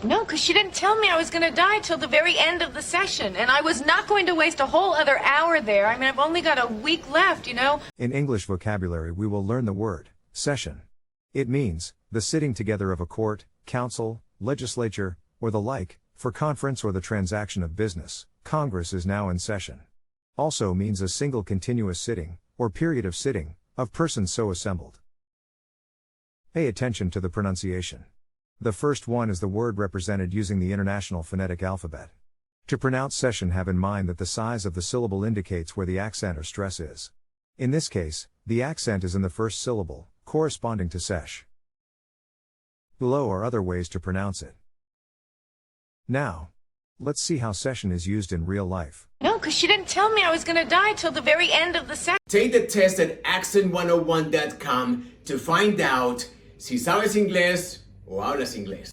No, because she didn't tell me I was going to die till the very end of the session, and I was not going to waste a whole other hour there. I mean, I've only got a week left, you know. In English vocabulary, we will learn the word session. It means the sitting together of a court, council, legislature, or the like, for conference or the transaction of business. Congress is now in session. Also means a single continuous sitting, or period of sitting, of persons so assembled. Pay attention to the pronunciation. The first one is the word represented using the International Phonetic Alphabet. To pronounce session, have in mind that the size of the syllable indicates where the accent or stress is. In this case, the accent is in the first syllable, corresponding to sesh. Below are other ways to pronounce it. Now, let's see how session is used in real life. No, because she didn't tell me I was going to die till the very end of the session. Take the test at accent101.com to find out si sabes inglés o hablas inglés.